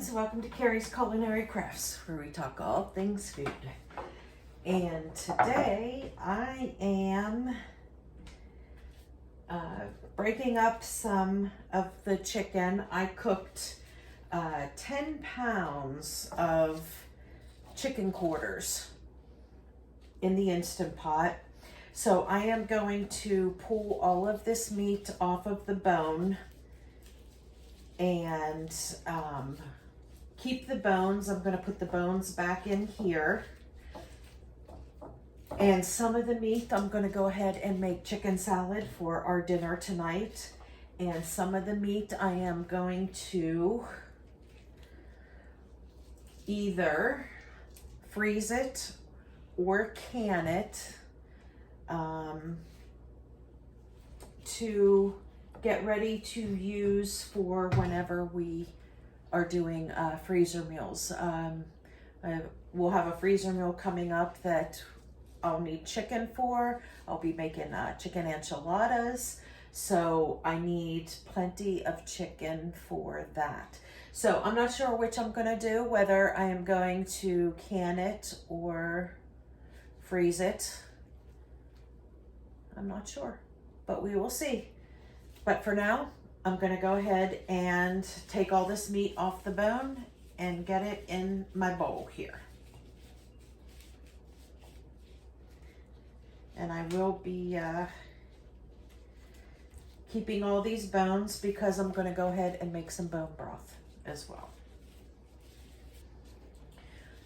friends, welcome to Carrie's Culinary Crafts, where we talk all things food. And today I am breaking up some of the chicken. I cooked 10 pounds of chicken quarters in the Instant Pot. So I am going to pull all of this meat off of the bone and keep the bones. I'm going to put the bones back in here. And some of the meat, I'm going to go ahead and make chicken salad for our dinner tonight. And some of the meat I am going to either freeze it or can it to get ready to use for whenever we are doing freezer meals. We'll have a freezer meal coming up that I'll need chicken for. I'll be making chicken enchiladas, so I need plenty of chicken for that. So I'm not sure which I'm gonna do, whether I am going to can it or freeze it. I'm not sure, but we will see. But for now, I'm gonna go ahead and take all this meat off the bone and get it in my bowl here. And I will be keeping all these bones because I'm gonna go ahead and make some bone broth as well.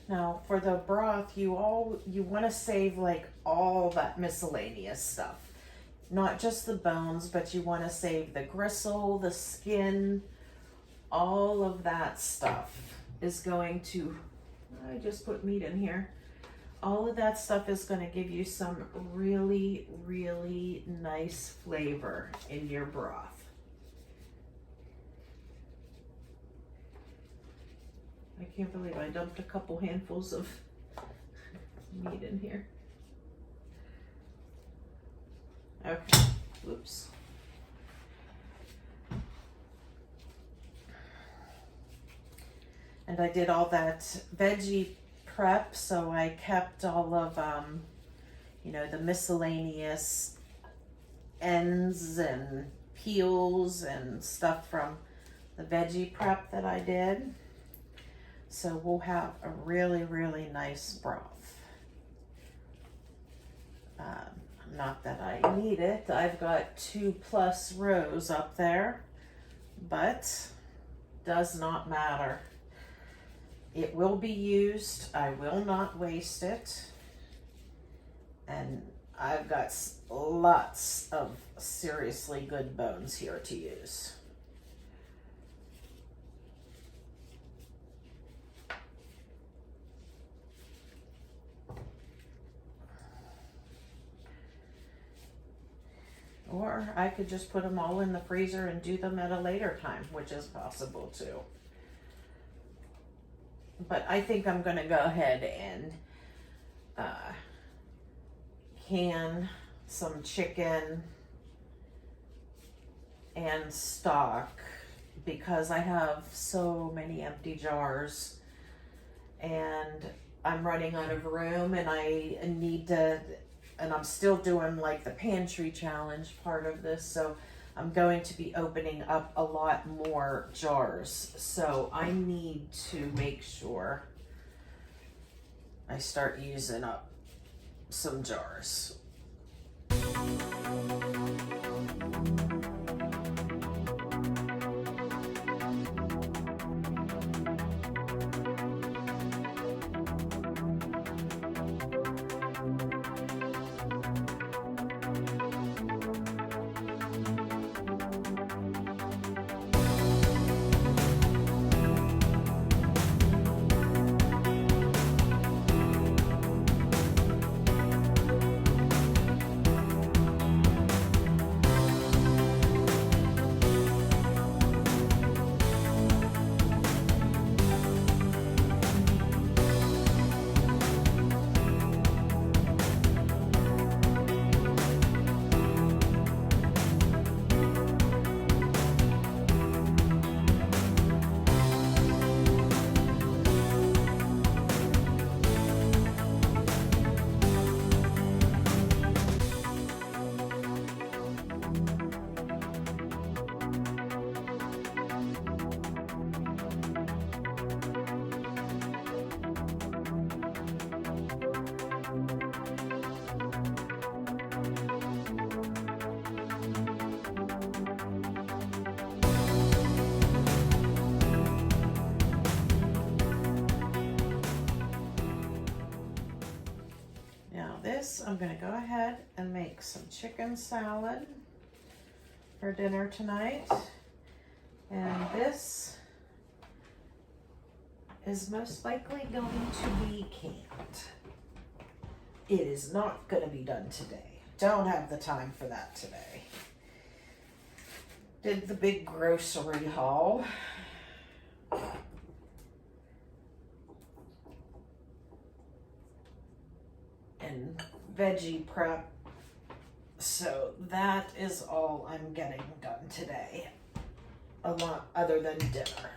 Now for the broth, you wanna save like all that miscellaneous stuff. Not just the bones, but you want to save the gristle, the skin, all of that stuff is going to, I just put meat in here. All of that stuff is going to give you some really, really nice flavor in your broth. I can't believe I dumped a couple handfuls of meat in here. Okay, whoops. And I did all that veggie prep, so I kept all of, the miscellaneous ends and peels and stuff from the veggie prep that I did. So we'll have a really, really nice broth. Not that I need it. I've got 2+ rows up there, but does not matter. It will be used. I will not waste it. And I've got lots of seriously good bones here to use. Or I could just put them all in the freezer and do them at a later time, which is possible too. But I think I'm going to go ahead and can some chicken and stock because I have so many empty jars and I'm running out of room and I need to. And I'm still doing like the pantry challenge part of this, so I'm going to be opening up a lot more jars. So I need to make sure I start using up some jars. this, I'm gonna go ahead and make some chicken salad for dinner tonight. And this is most likely going to be canned. It is not gonna be done today. Don't have the time for that today. Did the big grocery haul. And veggie prep. So that is all I'm getting done today. A lot other than dinner.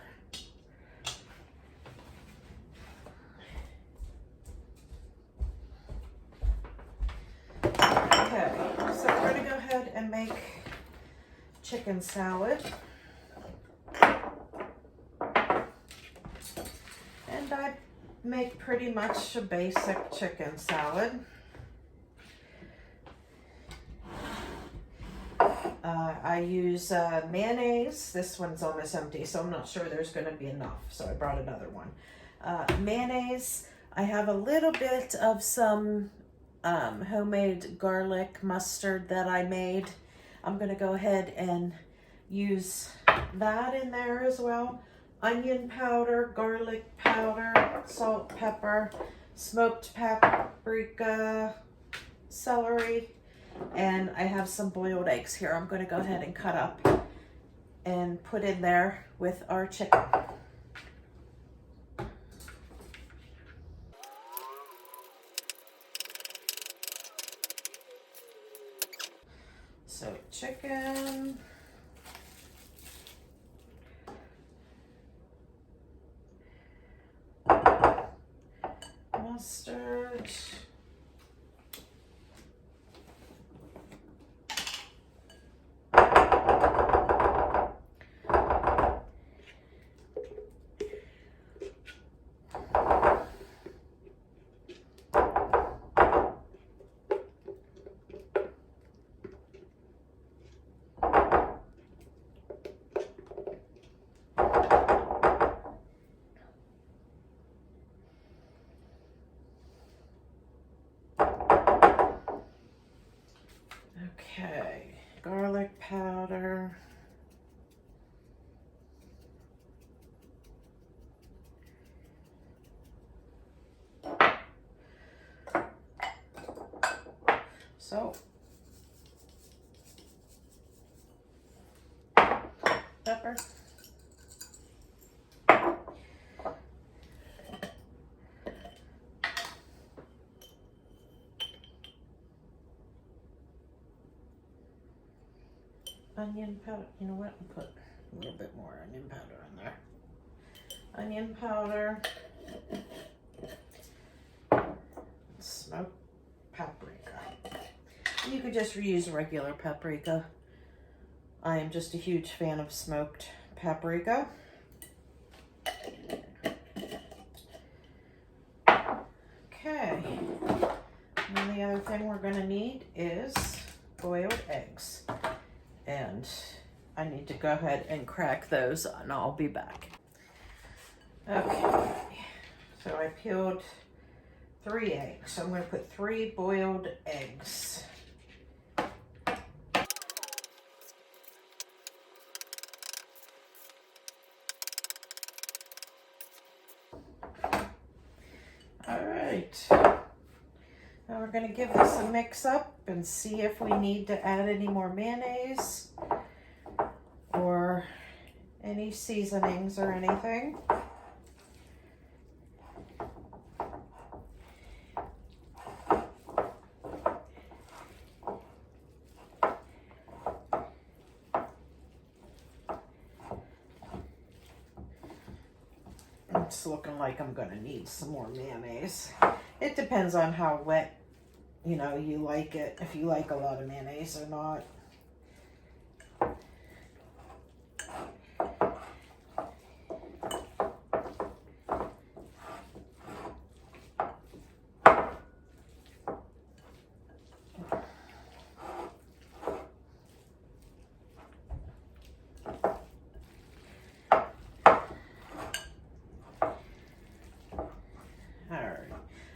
Okay, so we're going to go ahead and make chicken salad. And I make pretty much a basic chicken salad. I use mayonnaise. This one's almost empty, so I'm not sure there's going to be enough, so I brought another one. Mayonnaise. I have a little bit of some homemade garlic mustard that I made. I'm going to go ahead and use that in there as well. Onion powder, garlic powder, salt, pepper, smoked paprika, celery, and I have some boiled eggs here. I'm going to go ahead and cut up and put in there with our chicken. So chicken, mustard, okay, garlic powder, salt, pepper, onion powder. You know what? I'll put a little bit more onion powder in there. Onion powder, smoked paprika. You could just reuse regular paprika. I am just a huge fan of smoked paprika. Okay. And then the other thing we're going to need is boiled eggs. And I need to go ahead and crack those and I'll be back. Okay. So I peeled 3 eggs. So I'm going to put 3 boiled eggs. All right. Now we're going to give this a mix up and see if we need to add any more mayonnaise or any seasonings or anything. It's looking like I'm going to need some more mayonnaise. It depends on how wet, you know, you like it, if you like a lot of mayonnaise or not.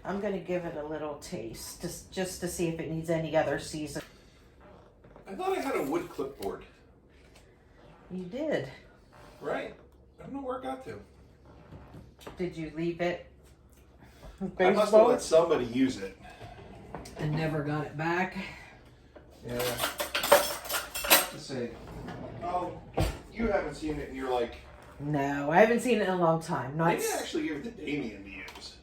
I'm gonna give it a little taste, just to see if it needs any other season. I thought I had a wood clipboard. You did. Right. I don't know where it got to. Did you leave it? I must have let somebody use it. And never got it back. Yeah. I have to say, oh, you haven't seen it and you're like... No, I haven't seen it in a long time. Maybe I actually give it to Damien to use.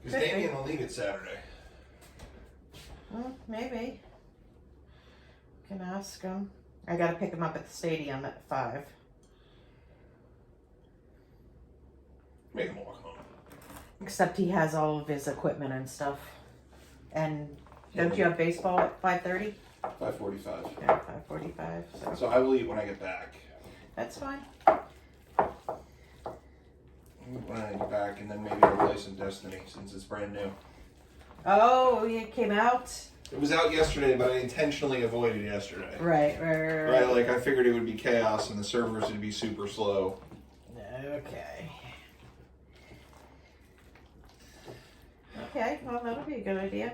Because Damien will need it Saturday. Maybe. Can ask him. I gotta pick him up at the stadium at 5. Make him walk home. Except he has all of his equipment and stuff. And don't you have baseball at 5:30? 5:45. Yeah, 5:45. So I will eat when I get back. That's fine. When I get back, and then maybe I'll play some Destiny since it's brand new. Oh, it came out? It was out yesterday, but I intentionally avoided yesterday. Right. Like I figured it would be chaos and the servers would be super slow. Okay. Okay, well, that'll be a good idea.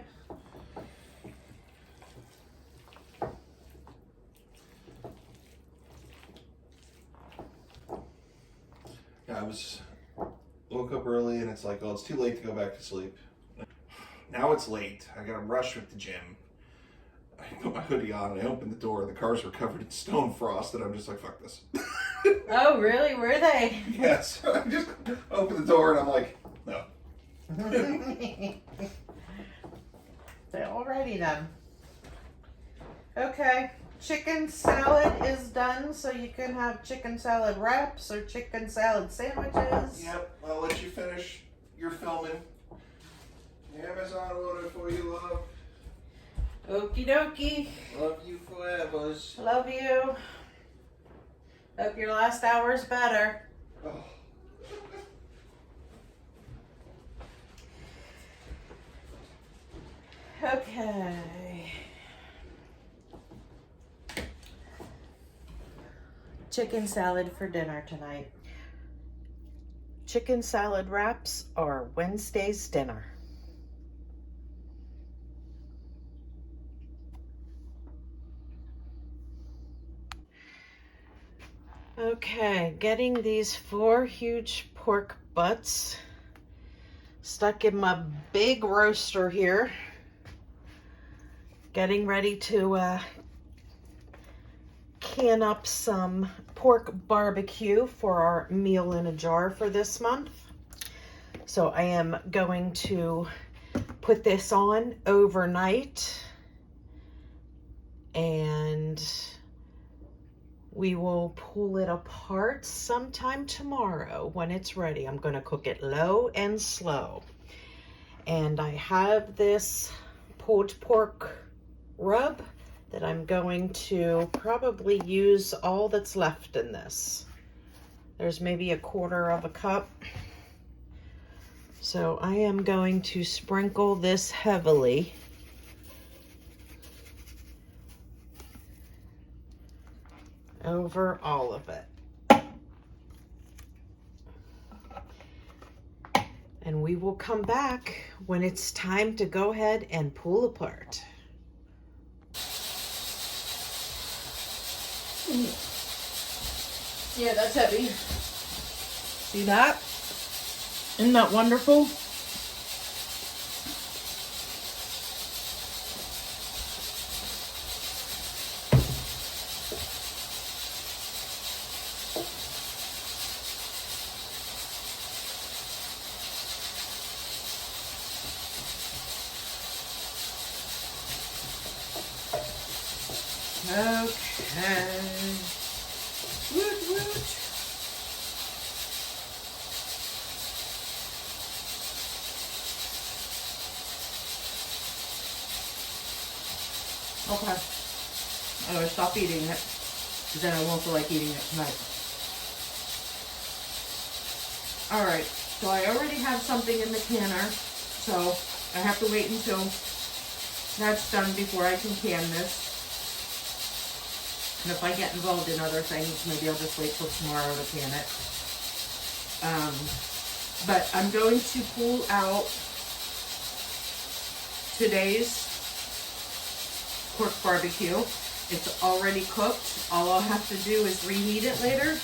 Yeah, woke up early and it's like, oh, it's too late to go back to sleep. Now it's late. I gotta rush with the gym. I put my hoodie on and I opened the door and the cars were covered in stone frost and I'm just like, fuck this. Oh, really? Were they? Yes. I just opened the door and I'm like, no. Alrighty then. Okay, chicken salad is done, so you can have chicken salad wraps or chicken salad sandwiches. Yep, I'll let you finish your filming. Amazon order for you, love. Okie dokie. Love you forever. Love you. Hope your last hour's better. Oh. Okay. Chicken salad for dinner tonight. Chicken salad wraps are Wednesday's dinner. Okay, getting these 4 huge pork butts stuck in my big roaster here. Getting ready to can up some pork barbecue for our meal in a jar for this month. So I am going to put this on overnight and we will pull it apart sometime tomorrow when it's ready. I'm going to cook it low and slow. And I have this pulled pork rub that I'm going to probably use all that's left in this. There's maybe 1/4 cup. So I am going to sprinkle this heavily. Over all of it. And we will come back when it's time to go ahead and pull apart. Yeah, that's heavy. See that? Isn't that wonderful? Okay. Woot woot. Okay. I'm gonna stop eating it, because then I won't feel like eating it tonight. Alright, so I already have something in the canner, so I have to wait until that's done before I can can this. And if I get involved in other things, maybe I'll just wait till tomorrow to can it. But I'm going to pull out today's pork barbecue. It's already cooked. All I'll have to do is reheat it later.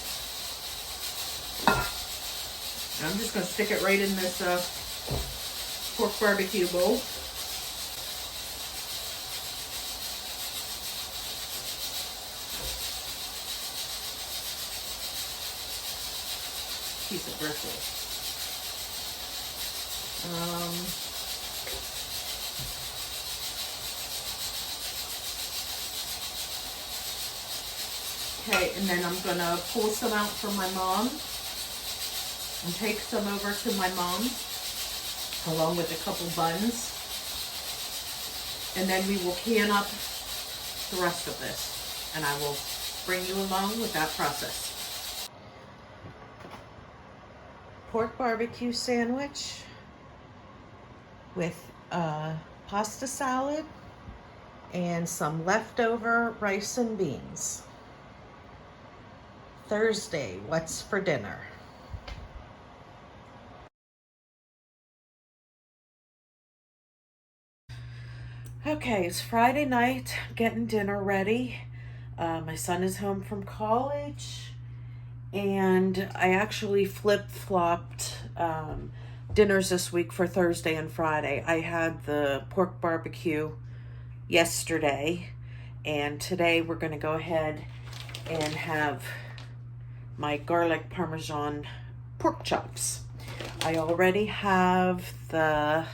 And I'm just going to stick it right in this pork barbecue bowl. Piece of bristle. Okay, and then I'm gonna pull some out for my mom and take some over to my mom along with a couple buns. And then we will can up the rest of this, and I will bring you along with that process. Pork barbecue sandwich with pasta salad and some leftover rice and beans. Thursday, what's for dinner? Okay, it's Friday night, getting dinner ready. My son is home from college, and I actually flip-flopped dinners this week for Thursday and Friday. I had the pork barbecue yesterday, and today we're going to go ahead and have my garlic parmesan pork chops. I already have the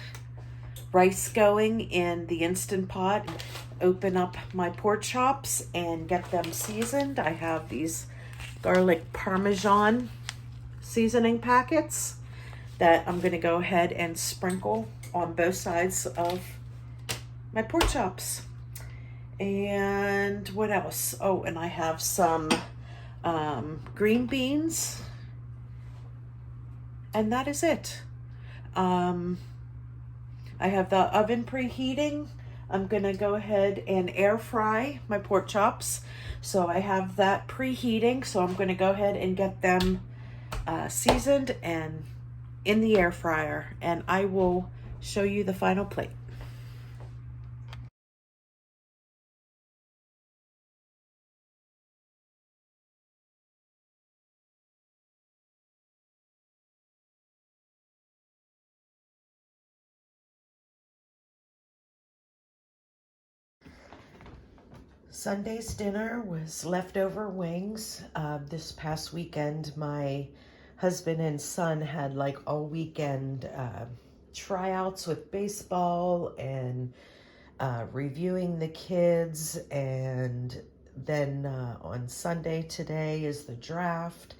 rice going in the Instant Pot. Open up my pork chops and get them seasoned. I have these garlic parmesan seasoning packets that I'm going to go ahead and sprinkle on both sides of my pork chops. And what else? Oh, and I have some green beans, and that is it. I have the oven preheating. I'm gonna go ahead and air fry my pork chops. So I have that preheating, so I'm gonna go ahead and get them seasoned and in the air fryer, and I will show you the final plate. Sunday's dinner was leftover wings. This past weekend, my husband and son had like all weekend tryouts with baseball and reviewing the kids. And then on Sunday today is the draft.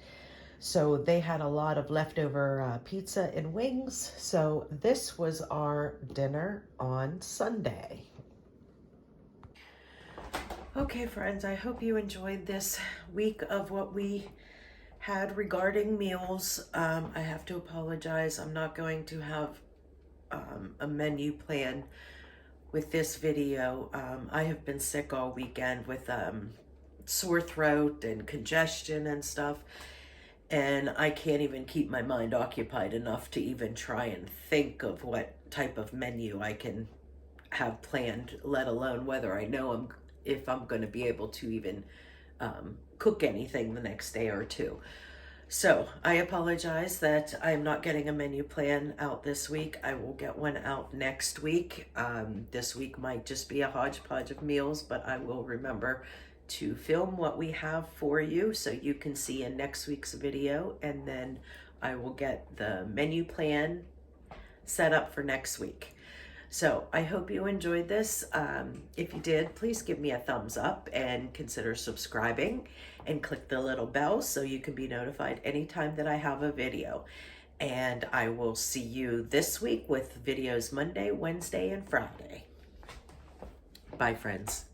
So they had a lot of leftover pizza and wings. So this was our dinner on Sunday. Okay, friends, I hope you enjoyed this week of what we had regarding meals. I have to apologize. I'm not going to have a menu plan with this video. I have been sick all weekend with sore throat and congestion and stuff, and I can't even keep my mind occupied enough to even try and think of what type of menu I can have planned, let alone whether I know if I'm going to be able to even cook anything the next day or two. So I apologize that I'm not getting a menu plan out this week. I will get one out next week. This week might just be a hodgepodge of meals, but I will remember to film what we have for you so you can see in next week's video, and then I will get the menu plan set up for next week. So I hope you enjoyed this. If you did, please give me a thumbs up and consider subscribing and click the little bell so you can be notified anytime that I have a video. And I will see you this week with videos Monday, Wednesday, and Friday. Bye, friends.